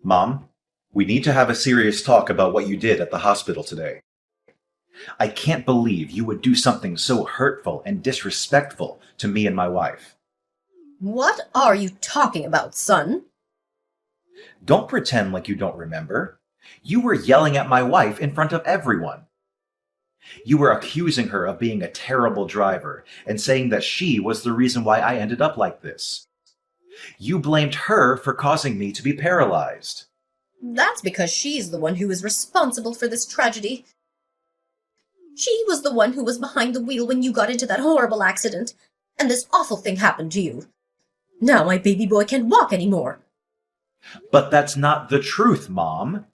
Mom, we need to have a serious talk about what you did at the hospital today. I can't believe you would do something so hurtful and disrespectful to me and my wife. What are you talking about, son? Don't pretend like you don't remember. You were yelling at my wife in front of everyone. You were accusing her of being a terrible driver and saying that she was the reason why I ended up like this. You blamed her for causing me to be paralyzed. That's because she's the one who is responsible for this tragedy. She was the one who was behind the wheel when you got into that horrible accident, and this awful thing happened to you. Now my baby boy can't walk anymore. But that's not the truth, Mom.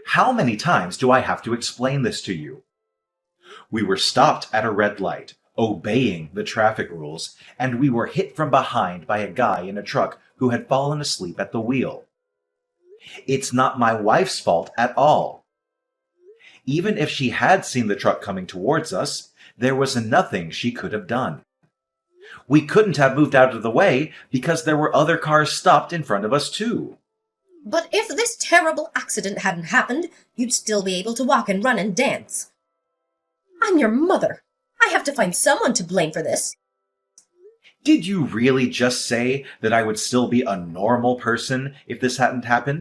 How many times do I have to explain this to you? We were stopped at a red light, obeying the traffic rules, and we were hit from behind by a guy in a truck who had fallen asleep at the wheel. It's not my wife's fault at all. Even if she had seen the truck coming towards us, there was nothing she could have done. We couldn't have moved out of the way because there were other cars stopped in front of us too. But if this terrible accident hadn't happened, you'd still be able to walk and run and dance. I'm your mother. I have to find someone to blame for this. Did you really just say that I would still be a normal person if this hadn't happened?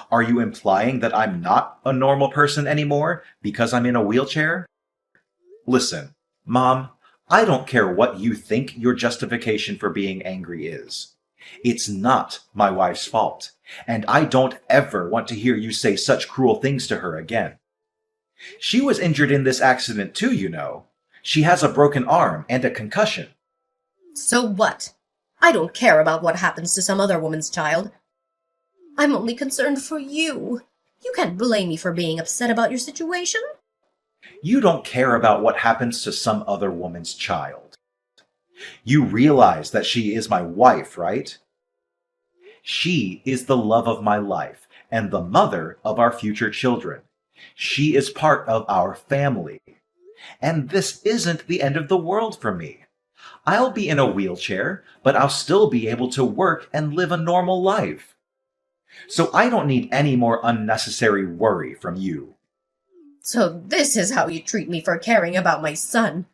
Are you implying that I'm not a normal person anymore because I'm in a wheelchair? Listen, Mom, I don't care what you think your justification for being angry is. It's not my wife's fault, and I don't ever want to hear you say such cruel things to her again. She was injured in this accident too, you know. She has a broken arm and a concussion. So what? I don't care about what happens to some other woman's child. I'm only concerned for you. You can't blame me for being upset about your situation. You don't care about what happens to some other woman's child. You realize that she is my wife, right? She is the love of my life and the mother of our future children. She is part of our family. And this isn't the end of the world for me. I'll be in a wheelchair, but I'll still be able to work and live a normal life. So I don't need any more unnecessary worry from you. So this is how you treat me for caring about my son.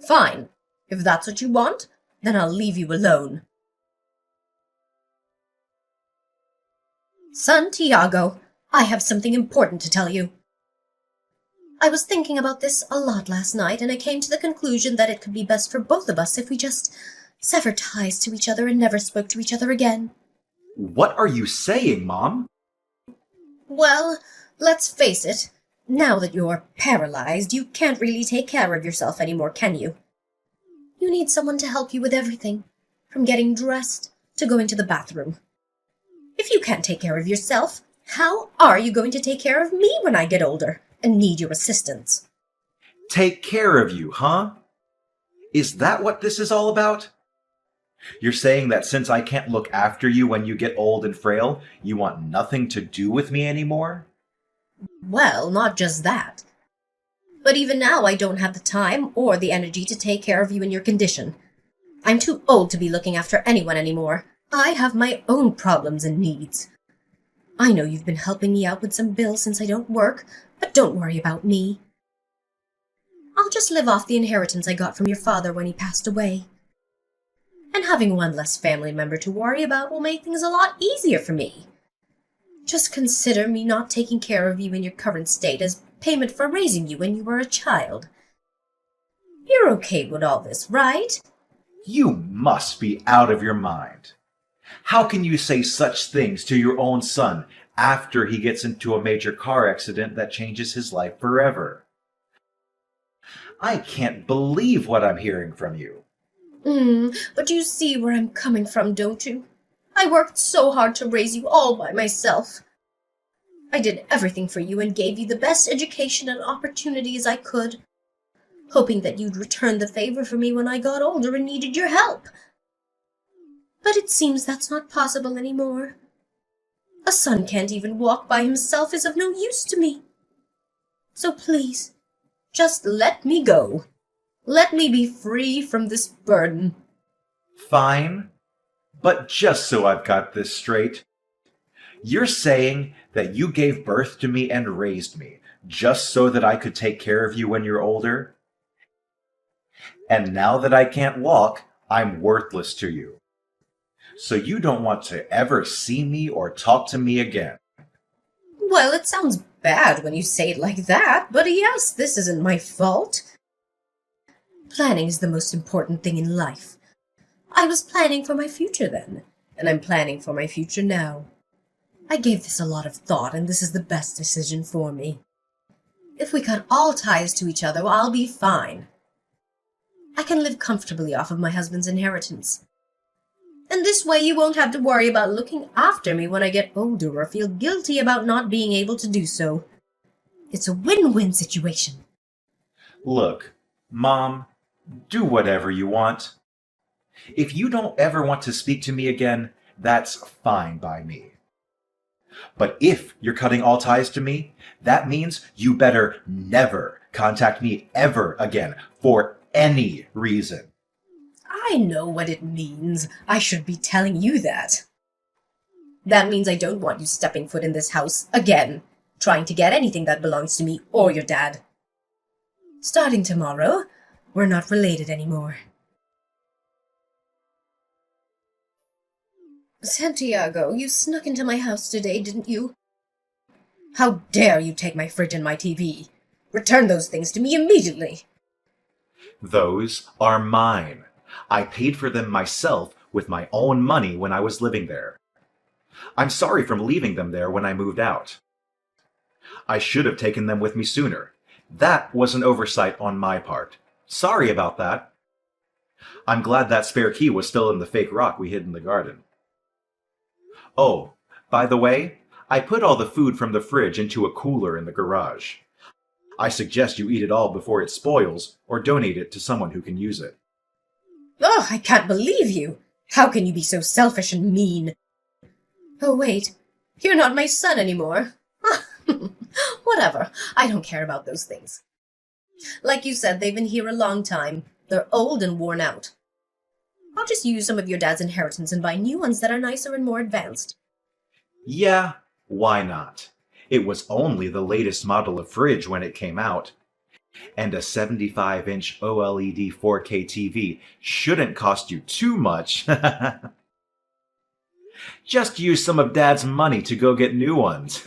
Fine. If that's what you want, then I'll leave you alone. Son Tiago, I have something important to tell you. I was thinking about this a lot last night, and I came to the conclusion that it could be best for both of us if we just severed ties to each other and never spoke to each other again. What are you saying, Mom? Well, let's face it. Now that you're paralyzed, you can't really take care of yourself anymore, can you? You need someone to help you with everything, from getting dressed to going to the bathroom. If you can't take care of yourself, how are you going to take care of me when I get older and need your assistance? Take care of you, huh? Is that what this is all about? You're saying that since I can't look after you when you get old and frail, you want nothing to do with me anymore? Well, not just that. But even now I don't have the time or the energy to take care of you in your condition. I'm too old to be looking after anyone anymore. I have my own problems and needs. I know you've been helping me out with some bills since I don't work, but don't worry about me. I'll just live off the inheritance I got from your father when he passed away. And having one less family member to worry about will make things a lot easier for me. Just consider me not taking care of you in your current state as payment for raising you when you were a child. You're okay with all this, right? You must be out of your mind. How can you say such things to your own son after he gets into a major car accident that changes his life forever? I can't believe what I'm hearing from you. But you see where I'm coming from, don't you? I worked so hard to raise you all by myself. I did everything for you and gave you the best education and opportunities I could, hoping that you'd return the favor for me when I got older and needed your help. But it seems that's not possible anymore. A son can't even walk by himself is of no use to me. So please, just let me go. Let me be free from this burden. Fine, But just so I've got this straight, you're saying that you gave birth to me and raised me just so that I could take care of you when you're older? And now that I can't walk, I'm worthless to you. So you don't want to ever see me or talk to me again. Well, it sounds bad when you say it like that, but yes, this isn't my fault. Planning is the most important thing in life. I was planning for my future then, and I'm planning for my future now. I gave this a lot of thought, and this is the best decision for me. If we cut all ties to each other, I'll be fine. I can live comfortably off of my husband's inheritance. And this way you won't have to worry about looking after me when I get older or feel guilty about not being able to do so. It's a win-win situation. Look, Mom, do whatever you want. If you don't ever want to speak to me again, that's fine by me. But if you're cutting all ties to me, that means you better never contact me ever again for any reason. I know what it means. I should be telling you that. That means I don't want you stepping foot in this house again, trying to get anything that belongs to me or your dad. Starting tomorrow, we're not related anymore. Santiago, you snuck into my house today, didn't you? How dare you take my fridge and my TV? Return those things to me immediately. Those are mine. I paid for them myself with my own money when I was living there. I'm sorry for leaving them there when I moved out. I should have taken them with me sooner. That was an oversight on my part. Sorry about that. I'm glad that spare key was still in the fake rock we hid in the garden. Oh, by the way, I put all the food from the fridge into a cooler in the garage. I suggest you eat it all before it spoils or donate it to someone who can use it. Oh, I can't believe you! How can you be so selfish and mean? Oh, wait. You're not my son anymore. Whatever. I don't care about those things. Like you said, they've been here a long time. They're old and worn out. I'll just use some of your dad's inheritance and buy new ones that are nicer and more advanced. Yeah, why not? It was only the latest model of fridge when it came out. And a 75-inch OLED 4K TV shouldn't cost you too much. Just use some of Dad's money to go get new ones.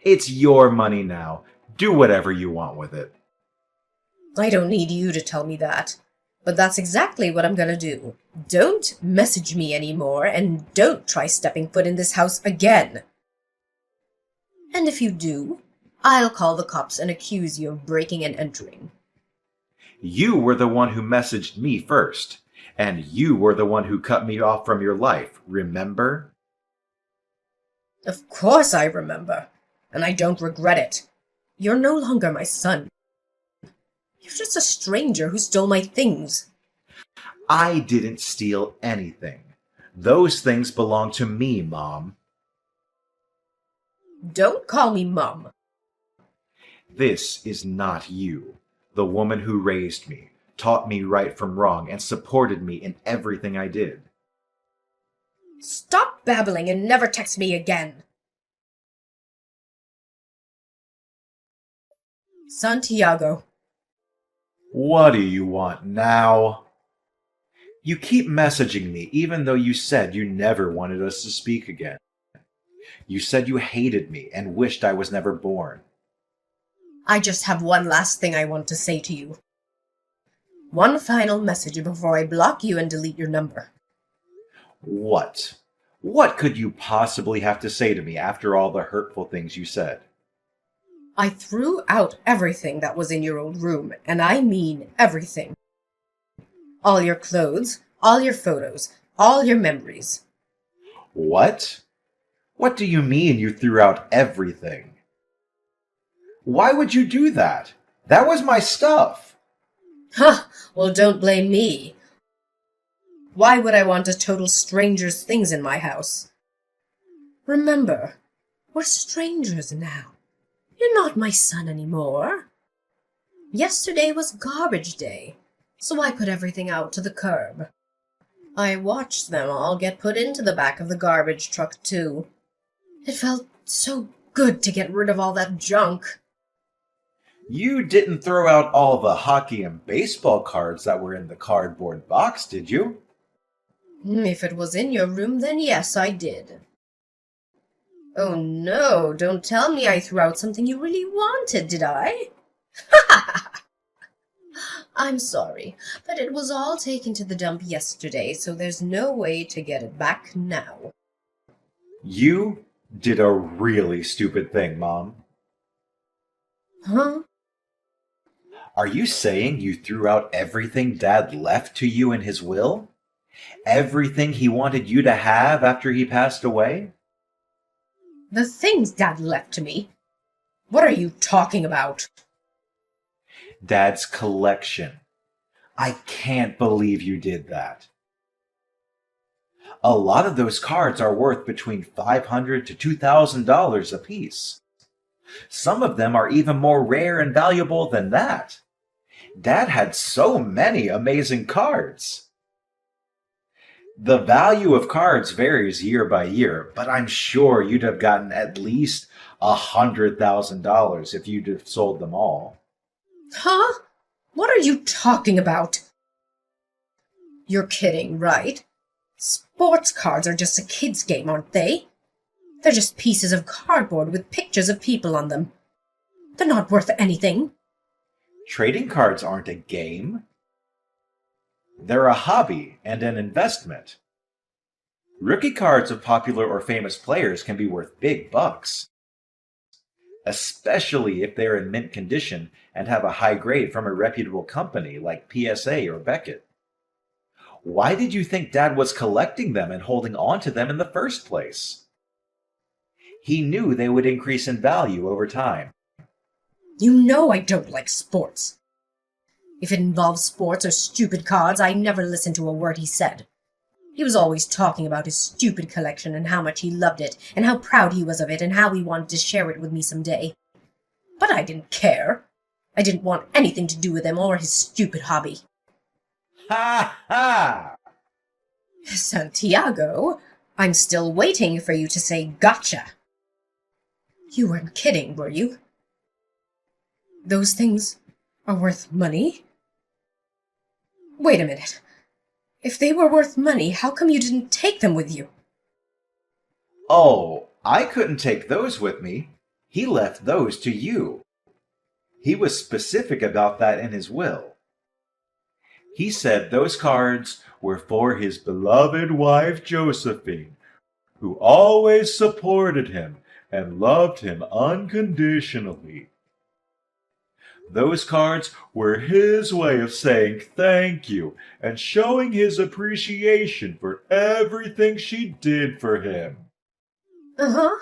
It's your money now. Do whatever you want with it. I don't need you to tell me that. But that's exactly what I'm gonna do. Don't message me anymore, and don't try stepping foot in this house again. And if you do, I'll call the cops and accuse you of breaking and entering. You were the one who messaged me first, and you were the one who cut me off from your life, remember? Of course I remember, and I don't regret it. You're no longer my son. You're just a stranger who stole my things. I didn't steal anything. Those things belong to me, Mom. Don't call me Mom. This is not you, the woman who raised me, taught me right from wrong, and supported me in everything I did. Stop babbling and never text me again. Santiago. What do you want now? You keep messaging me even though you said you never wanted us to speak again. You said you hated me and wished I was never born. I just have one last thing I want to say to you. One final message before I block you and delete your number. What? What could you possibly have to say to me after all the hurtful things you said? I threw out everything that was in your old room, and I mean everything. All your clothes, all your photos, all your memories. What? What do you mean you threw out everything? Why would you do that? That was my stuff. Huh, well, don't blame me. Why would I want a total stranger's things in my house? Remember, we're strangers now. You're not my son anymore. Yesterday was garbage day, so I put everything out to the curb. I watched them all get put into the back of the garbage truck, too. It felt so good to get rid of all that junk. You didn't throw out all the hockey and baseball cards that were in the cardboard box, did you? If it was in your room, then yes, I did. Oh no, don't tell me I threw out something you really wanted, did I? I'm sorry, but it was all taken to the dump yesterday, so there's no way to get it back now. You did a really stupid thing, Mom. Huh? Are you saying you threw out everything Dad left to you in his will? Everything he wanted you to have after he passed away? The things Dad left to me? What are you talking about? Dad's collection. I can't believe you did that. A lot of those cards are worth between $500 to $2,000 apiece. Some of them are even more rare and valuable than that. Dad had so many amazing cards. The value of cards varies year by year, but I'm sure you'd have gotten at least $100,000 if you'd have sold them all. Huh? What are you talking about? You're kidding, right? Sports cards are just a kid's game, aren't they? They're just pieces of cardboard with pictures of people on them. They're not worth anything. Trading cards aren't a game. They're a hobby and an investment. Rookie cards of popular or famous players can be worth big bucks, especially if they're in mint condition and have a high grade from a reputable company like PSA or Beckett. Why did you think Dad was collecting them and holding on to them in the first place? He knew they would increase in value over time. You know I don't like sports. If it involves sports or stupid cards, I never listened to a word he said. He was always talking about his stupid collection and how much he loved it, and how proud he was of it, and how he wanted to share it with me someday. But I didn't care. I didn't want anything to do with him or his stupid hobby. Ha ha! Santiago, I'm still waiting for you to say gotcha. You weren't kidding, were you? Those things are worth money? Wait a minute. If they were worth money, how come you didn't take them with you? Oh, I couldn't take those with me. He left those to you. He was specific about that in his will. He said those cards were for his beloved wife Josephine, who always supported him and loved him unconditionally. Those cards were his way of saying thank you and showing his appreciation for everything she did for him. Uh-huh.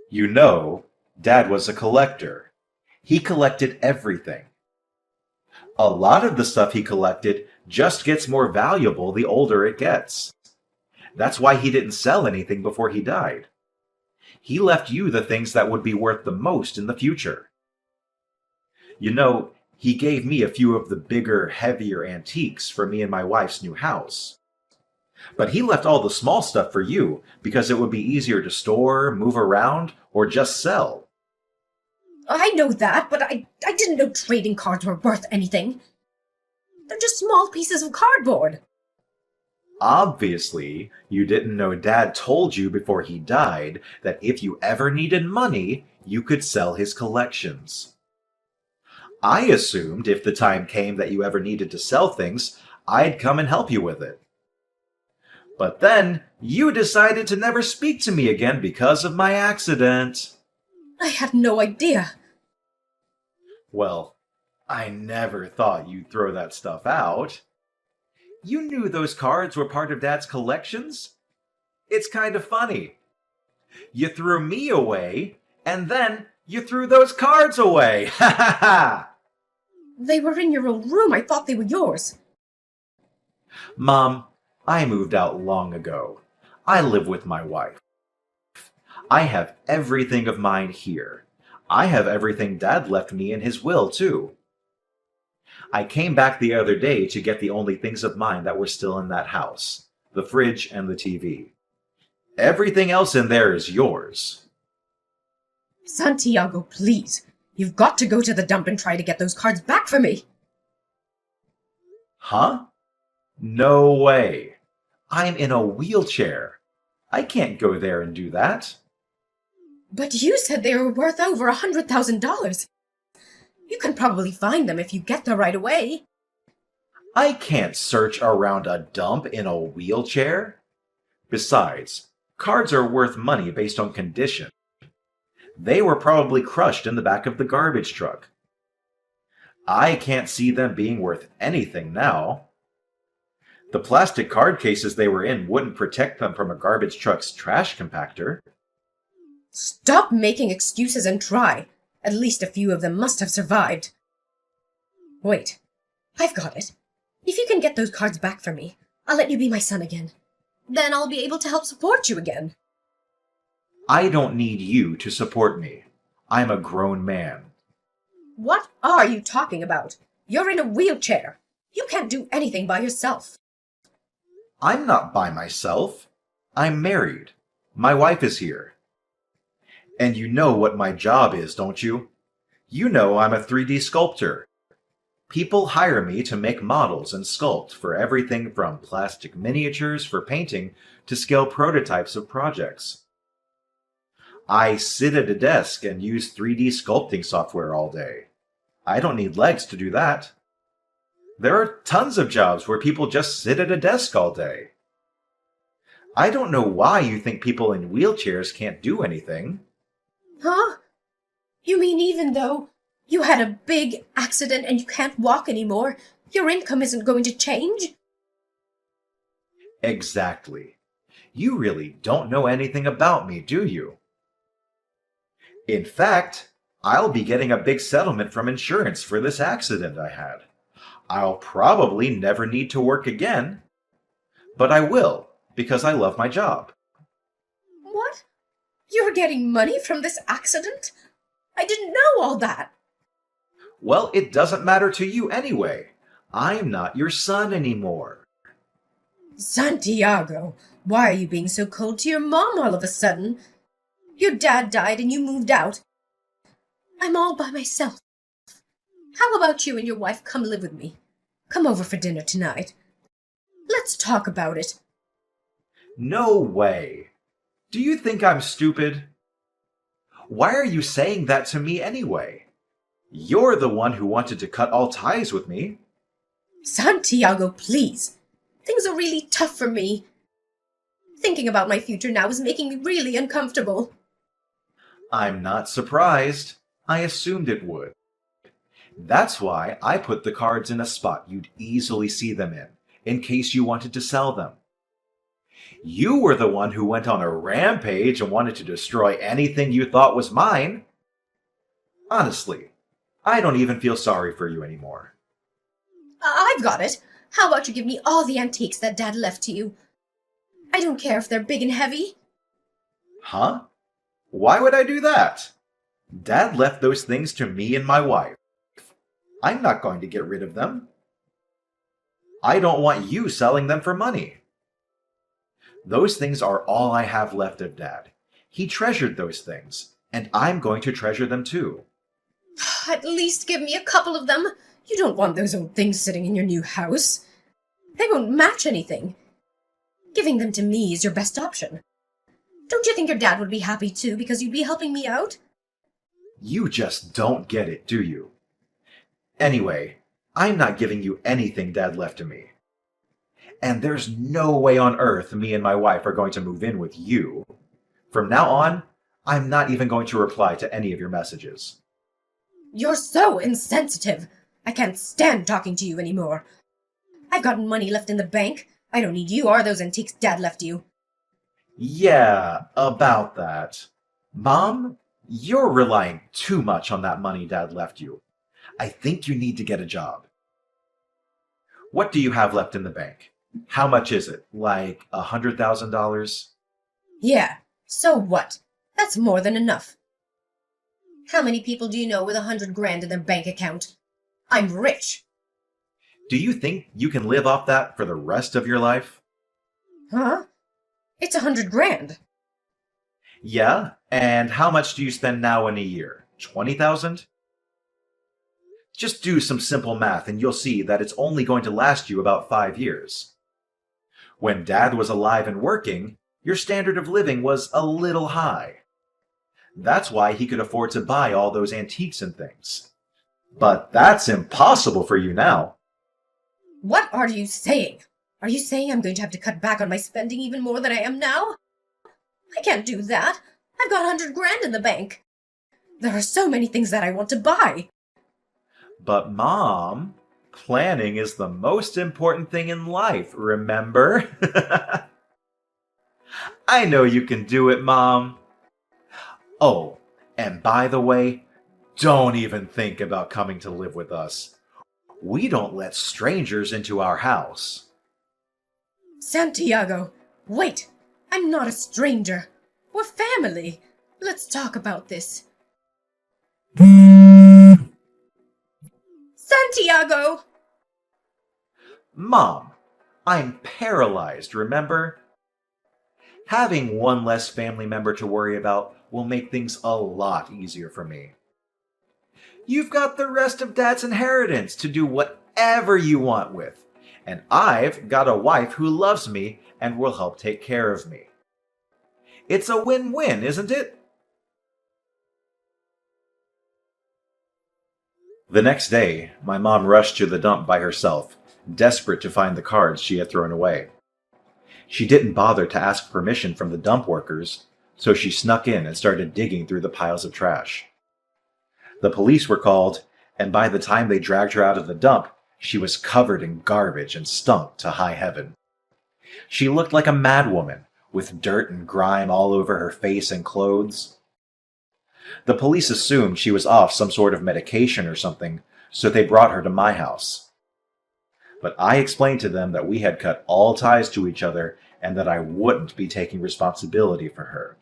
You know, Dad was a collector. He collected everything. A lot of the stuff he collected just gets more valuable the older it gets. That's why he didn't sell anything before he died. He left you the things that would be worth the most in the future. You know, he gave me a few of the bigger, heavier antiques for me and my wife's new house. But he left all the small stuff for you because it would be easier to store, move around, or just sell. I know that, but I didn't know trading cards were worth anything. They're just small pieces of cardboard. Obviously, you didn't know Dad told you before he died that if you ever needed money, you could sell his collections. I assumed if the time came that you ever needed to sell things, I'd come and help you with it. But then, you decided to never speak to me again because of my accident. I had no idea. Well, I never thought you'd throw that stuff out. You knew those cards were part of Dad's collections? It's kind of funny. You threw me away, and then you threw those cards away. Ha ha ha! They were in your own room. I thought they were yours. Mom, I moved out long ago. I live with my wife. I have everything of mine here. I have everything Dad left me in his will, too. I came back the other day to get the only things of mine that were still in that house, the fridge and the TV. Everything else in there is yours. Santiago, please. You've got to go to the dump and try to get those cards back for me. Huh? No way. I'm in a wheelchair. I can't go there and do that. But you said they were worth over $100,000. You can probably find them if you get there right away. I can't search around a dump in a wheelchair. Besides, cards are worth money based on condition. They were probably crushed in the back of the garbage truck. I can't see them being worth anything now. The plastic card cases they were in wouldn't protect them from a garbage truck's trash compactor. Stop making excuses and try. At least a few of them must have survived. Wait, I've got it. If you can get those cards back for me, I'll let you be my son again. Then I'll be able to help support you again. I don't need you to support me. I'm a grown man. What are you talking about? You're in a wheelchair. You can't do anything by yourself. I'm not by myself. I'm married. My wife is here. And you know what my job is, don't you? You know I'm a 3D sculptor. People hire me to make models and sculpt for everything from plastic miniatures for painting to scale prototypes of projects. I sit at a desk and use 3D sculpting software all day. I don't need legs to do that. There are tons of jobs where people just sit at a desk all day. I don't know why you think people in wheelchairs can't do anything. Huh? You mean even though you had a big accident and you can't walk anymore, your income isn't going to change? Exactly. You really don't know anything about me, do you? In fact, I'll be getting a big settlement from insurance for this accident I had. I'll probably never need to work again, but I will because I love my job. What? You're getting money from this accident? I didn't know all that. Well, it doesn't matter to you anyway. I'm not your son anymore. Santiago, why are you being so cold to your mom all of a sudden? Your dad died and you moved out. I'm all by myself. How about you and your wife come live with me? Come over for dinner tonight. Let's talk about it. No way. Do you think I'm stupid? Why are you saying that to me anyway? You're the one who wanted to cut all ties with me. Santiago, please. Things are really tough for me. Thinking about my future now is making me really uncomfortable. I'm not surprised. I assumed it would. That's why I put the cards in a spot you'd easily see them in case you wanted to sell them. You were the one who went on a rampage and wanted to destroy anything you thought was mine. Honestly, I don't even feel sorry for you anymore. I've got it. How about you give me all the antiques that Dad left to you? I don't care if they're big and heavy. Huh? Why would I do that? Dad left those things to me and my wife. I'm not going to get rid of them. I don't want you selling them for money. Those things are all I have left of Dad. He treasured those things, and I'm going to treasure them too. At least give me a couple of them. You don't want those old things sitting in your new house. They won't match anything. Giving them to me is your best option. Don't you think your dad would be happy too because you'd be helping me out? You just don't get it, do you? Anyway, I'm not giving you anything Dad left to me. And there's no way on earth me and my wife are going to move in with you. From now on, I'm not even going to reply to any of your messages. You're so insensitive. I can't stand talking to you anymore. I've got money left in the bank. I don't need you or those antiques Dad left you. Yeah, about that. Mom, you're relying too much on that money Dad left you. I think you need to get a job. What do you have left in the bank? How much is it? Like $100,000? Yeah, so what? That's more than enough. How many people do you know with $100,000 in their bank account? I'm rich. Do you think you can live off that for the rest of your life? Huh? It's 100 grand. Yeah, and how much do you spend now in a year? 20,000? Just do some simple math and you'll see that it's only going to last you about 5 years. When Dad was alive and working, your standard of living was a little high. That's why he could afford to buy all those antiques and things. But that's impossible for you now. What are you saying? Are you saying I'm going to have to cut back on my spending even more than I am now? I can't do that. I've got 100 grand in the bank. There are so many things that I want to buy. But Mom, planning is the most important thing in life, remember? I know you can do it, Mom. Oh, and by the way, don't even think about coming to live with us. We don't let strangers into our house. Santiago, wait. I'm not a stranger. We're family. Let's talk about this. Santiago! Mom, I'm paralyzed, remember? Having one less family member to worry about will make things a lot easier for me. You've got the rest of Dad's inheritance to do whatever you want with, and I've got a wife who loves me and will help take care of me. It's a win-win, isn't it? The next day, my mom rushed to the dump by herself, desperate to find the cards she had thrown away. She didn't bother to ask permission from the dump workers, so she snuck in and started digging through the piles of trash. The police were called, and by the time they dragged her out of the dump, she was covered in garbage and stunk to high heaven. She looked like a madwoman, with dirt and grime all over her face and clothes. The police assumed she was off some sort of medication or something, so they brought her to my house. But I explained to them that we had cut all ties to each other and that I wouldn't be taking responsibility for her.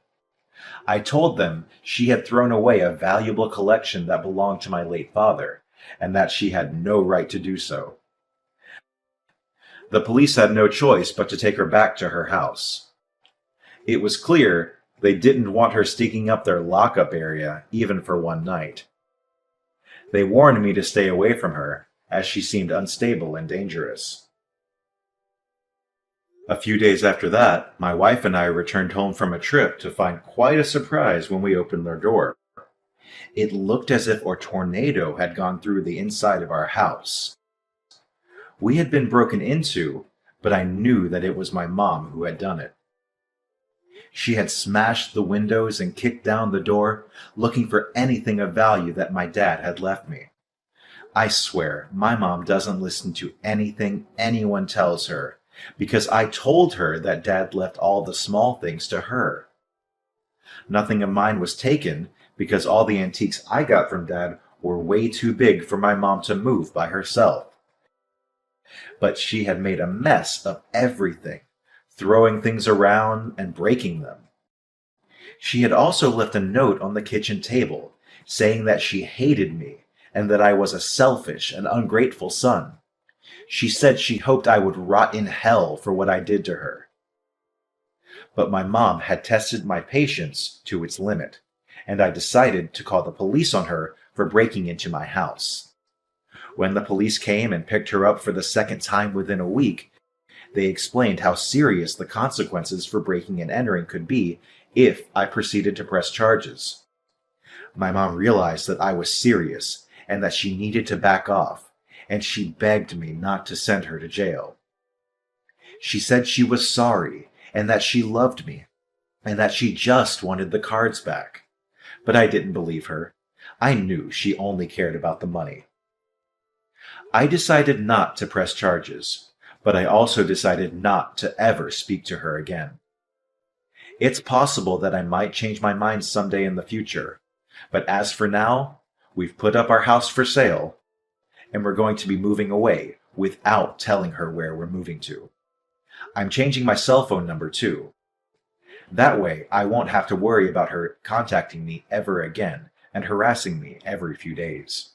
I told them she had thrown away a valuable collection that belonged to my late father, and that she had no right to do so. The police had no choice but to take her back to her house. It was clear they didn't want her sticking up their lockup area, even for one night. They warned me to stay away from her, as she seemed unstable and dangerous. A few days after that, my wife and I returned home from a trip to find quite a surprise when we opened their door. It looked as if a tornado had gone through the inside of our house. We had been broken into, but I knew that it was my mom who had done it. She had smashed the windows and kicked down the door, looking for anything of value that my dad had left me. I swear, my mom doesn't listen to anything anyone tells her, because I told her that Dad left all the small things to her. Nothing of mine was taken, because all the antiques I got from Dad were way too big for my mom to move by herself. But she had made a mess of everything, throwing things around and breaking them. She had also left a note on the kitchen table, saying that she hated me and that I was a selfish and ungrateful son. She said she hoped I would rot in hell for what I did to her. But my mom had tested my patience to its limit, and I decided to call the police on her for breaking into my house. When the police came and picked her up for the second time within a week, they explained how serious the consequences for breaking and entering could be if I proceeded to press charges. My mom realized that I was serious and that she needed to back off, and she begged me not to send her to jail. She said she was sorry and that she loved me and that she just wanted the cards back. But I didn't believe her. I knew she only cared about the money. I decided not to press charges, but I also decided not to ever speak to her again. It's possible that I might change my mind someday in the future, but as for now, we've put up our house for sale, and we're going to be moving away without telling her where we're moving to. I'm changing my cell phone number too. That way, I won't have to worry about her contacting me ever again and harassing me every few days.